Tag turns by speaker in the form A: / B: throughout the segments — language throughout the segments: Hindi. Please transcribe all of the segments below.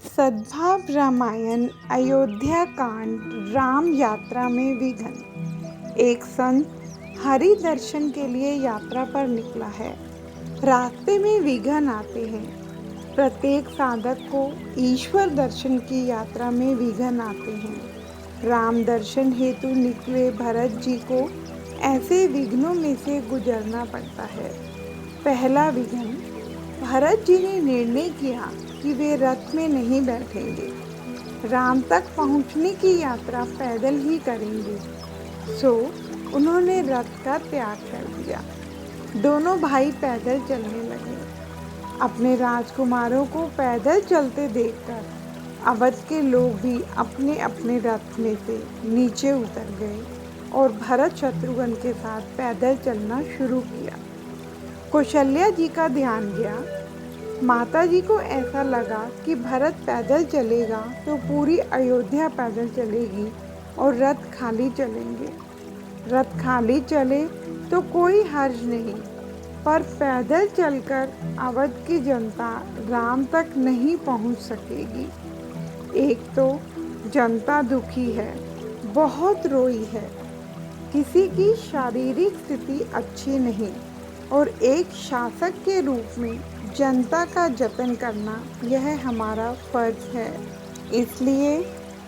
A: सद्भाव रामायण अयोध्या कांड राम यात्रा में विघ्न। एक संत हरि दर्शन के लिए यात्रा पर निकला है। रास्ते में विघ्न आते हैं। प्रत्येक साधक को ईश्वर दर्शन की यात्रा में विघ्न आते हैं। राम दर्शन हेतु निकले भरत जी को ऐसे विघ्नों में से गुजरना पड़ता है। पहला विघ्न, भरत जी ने निर्णय किया कि वे रथ में नहीं बैठेंगे। राम तक पहुंचने की यात्रा पैदल ही करेंगे। सो उन्होंने रथ का त्याग कर दिया। दोनों भाई पैदल चलने लगे। अपने राजकुमारों को पैदल चलते देखकर अवध के लोग भी अपने अपने रथ में से नीचे उतर गए और भरत शत्रुघ्न के साथ पैदल चलना शुरू किया। कौशल्या जी का ध्यान गया। माता जी को ऐसा लगा कि भरत पैदल चलेगा तो पूरी अयोध्या पैदल चलेगी और रथ खाली चलेंगे। रथ खाली चले तो कोई हर्ज नहीं, पर पैदल चलकर अवध की जनता राम तक नहीं पहुंच सकेगी। एक तो जनता दुखी है, बहुत रोई है, किसी की शारीरिक स्थिति अच्छी नहीं, और एक शासक के रूप में जनता का जतन करना यह हमारा फर्ज है। इसलिए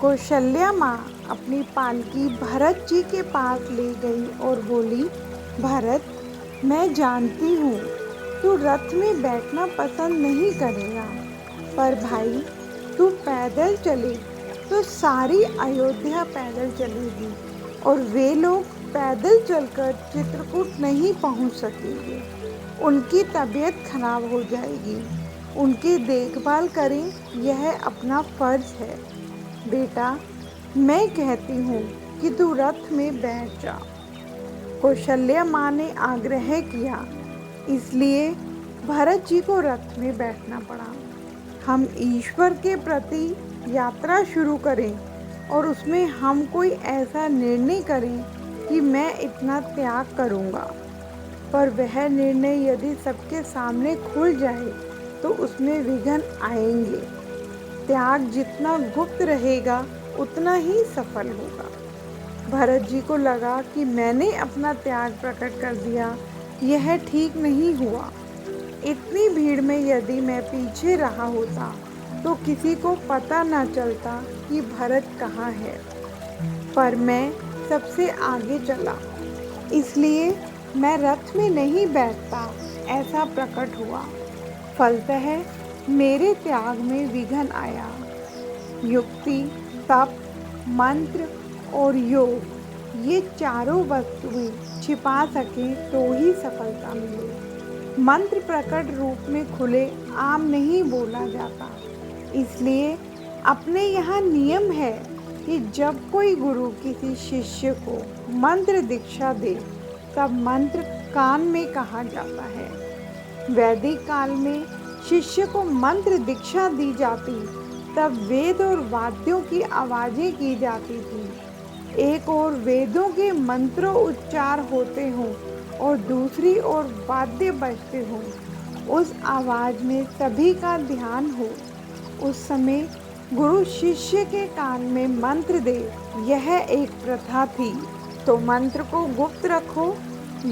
A: कौशल्या माँ अपनी पालकी भरत जी के पास ले गई और बोली, भरत, मैं जानती हूँ तू रथ में बैठना पसंद नहीं करेगा, पर भाई तू पैदल चले तो सारी अयोध्या पैदल चलेगी और वे लोग पैदल चलकर चित्रकूट नहीं पहुंच सकेंगे। उनकी तबीयत खराब हो जाएगी। उनकी देखभाल करें, यह अपना फर्ज है। बेटा, मैं कहती हूँ कि तू रथ में बैठ जा। कौशल्या माँ ने आग्रह किया, इसलिए भरत जी को रथ में बैठना पड़ा। हम ईश्वर के प्रति यात्रा शुरू करें और उसमें हम कोई ऐसा निर्णय करें कि मैं इतना त्याग करूँगा, पर वह निर्णय यदि सबके सामने खुल जाए तो उसमें विघ्न आएंगे। त्याग जितना गुप्त रहेगा उतना ही सफल होगा। भरत जी को लगा कि मैंने अपना त्याग प्रकट कर दिया, यह ठीक नहीं हुआ। इतनी भीड़ में यदि मैं पीछे रहा होता तो किसी को पता न चलता कि भरत कहाँ है, पर मैं सबसे आगे चला, इसलिए मैं रथ में नहीं बैठता, ऐसा प्रकट हुआ। फलतः मेरे त्याग में विघ्न आया। युक्ति, तप, मंत्र और योग, ये चारों वस्तुएं छिपा सके तो ही सफलता मिले। मंत्र प्रकट रूप में खुले आम नहीं बोला जाता, इसलिए अपने यहाँ नियम है कि जब कोई गुरु किसी शिष्य को मंत्र दीक्षा दे तब मंत्र कान में कहा जाता है। वैदिक काल में शिष्य को मंत्र दीक्षा दी जाती तब वेद और वाद्यों की आवाज़ें की जाती थी। एक ओर वेदों के मंत्रों उच्चार होते हों और दूसरी ओर वाद्य बजते हों, उस आवाज़ में सभी का ध्यान हो। उस समय गुरु शिष्य के कान में मंत्र दे, यह एक प्रथा थी। तो मंत्र को गुप्त रखो,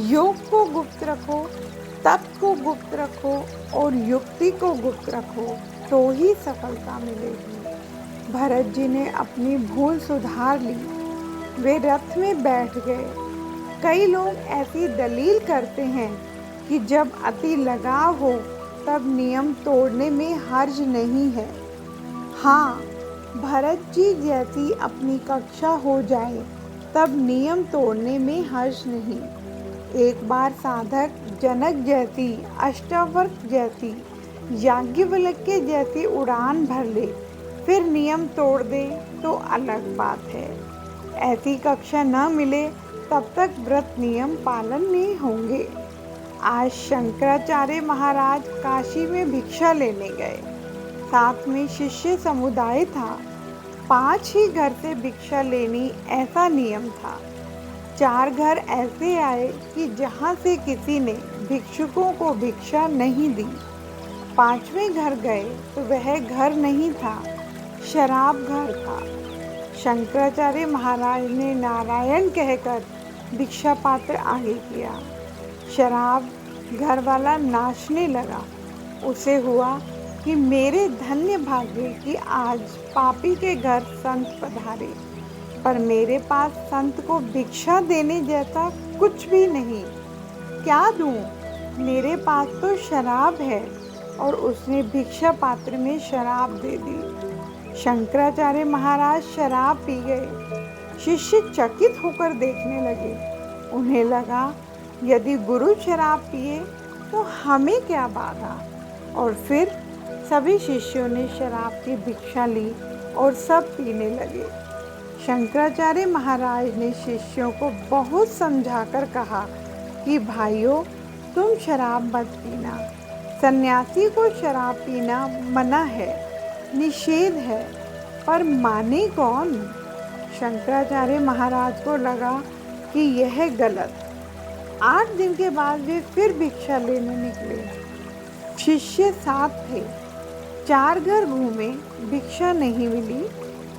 A: योग को गुप्त रखो, तप को गुप्त रखो और युक्ति को गुप्त रखो, तो ही सफलता मिलेगी। भरत जी ने अपनी भूल सुधार ली। वे रथ में बैठ गए। कई लोग ऐसी दलील करते हैं कि जब अति लगाव हो तब नियम तोड़ने में हर्ज नहीं है। हाँ, भरत जी जैसी अपनी कक्षा हो जाए तब नियम तोड़ने में हर्ष नहीं। एक बार साधक जनक जैसी, अष्टावक्र जैसी, याज्ञवल्क्य जैसी उड़ान भर ले, फिर नियम तोड़ दे तो अलग बात है। ऐसी कक्षा न मिले तब तक व्रत नियम पालन नहीं होंगे। आज शंकराचार्य महाराज काशी में भिक्षा लेने गए। साथ में शिष्य समुदाय था। 5 ही घर से भिक्षा लेनी ऐसा नियम था। 4 घर ऐसे आए कि जहाँ से किसी ने भिक्षुकों को भिक्षा नहीं दी। 5वें घर गए तो वह घर नहीं था। शराब घर था। शंकराचार्य महाराज ने नारायण कहकर भिक्षा पात्र आगे किया। शराब घर वाला नाचने लगा। उसे हुआ कि मेरे धन्य भाग्य कि आज पापी के घर संत पधारे, पर मेरे पास संत को भिक्षा देने जैसा कुछ भी नहीं। क्या दूं? मेरे पास तो शराब है। और उसने भिक्षा पात्र में शराब दे दी। शंकराचार्य महाराज शराब पी गए। शिष्य चकित होकर देखने लगे। उन्हें लगा यदि गुरु शराब पिए तो हमें क्या बाधा। और फिर सभी शिष्यों ने शराब की भिक्षा ली और सब पीने लगे। शंकराचार्य महाराज ने शिष्यों को बहुत समझाकर कहा कि भाइयों, तुम शराब मत पीना। सन्यासी को शराब पीना मना है, निषेध है, पर माने कौन? शंकराचार्य महाराज को लगा कि यह गलत। 8 दिन के बाद वे फिर भिक्षा लेने निकले। शिष्य 7 थे। 4 घर घूमे, भिक्षा नहीं मिली।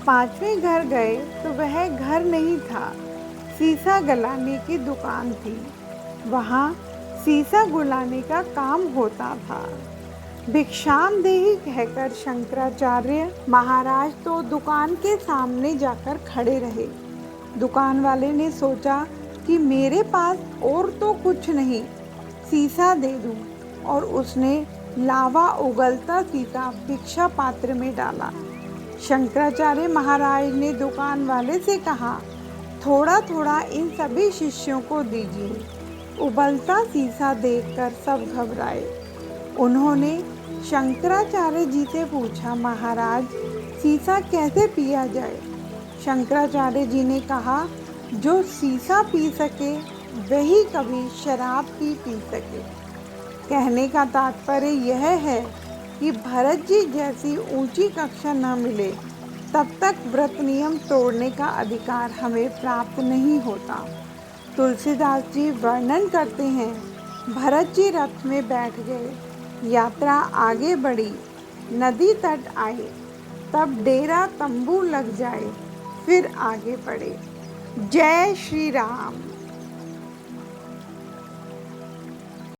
A: 5वें घर गए तो वह घर नहीं था, सीसा गलाने की दुकान थी। वहाँ सीसा गुलाने का काम होता था। भिक्षामदेहि कहकर शंकराचार्य महाराज तो दुकान के सामने जाकर खड़े रहे। दुकान वाले ने सोचा कि मेरे पास और तो कुछ नहीं, सीसा दे दूं, और उसने लावा उगलता सीसा भिक्षा पात्र में डाला। शंकराचार्य महाराज ने दुकान वाले से कहा, थोड़ा थोड़ा इन सभी शिष्यों को दीजिए। उबलता सीसा देखकर सब घबराए। उन्होंने शंकराचार्य जी से पूछा, महाराज, सीसा कैसे पिया जाए? शंकराचार्य जी ने कहा, जो सीसा पी सके वही कभी शराब पी सके। कहने का तात्पर्य यह है कि भरत जी जैसी ऊंची कक्षा न मिले तब तक व्रत नियम तोड़ने का अधिकार हमें प्राप्त नहीं होता। तुलसीदास जी वर्णन करते हैं, भरत जी रथ में बैठ गए, यात्रा आगे बढ़ी, नदी तट आए, तब डेरा तंबू लग जाए, फिर आगे बढ़े। जय श्री राम।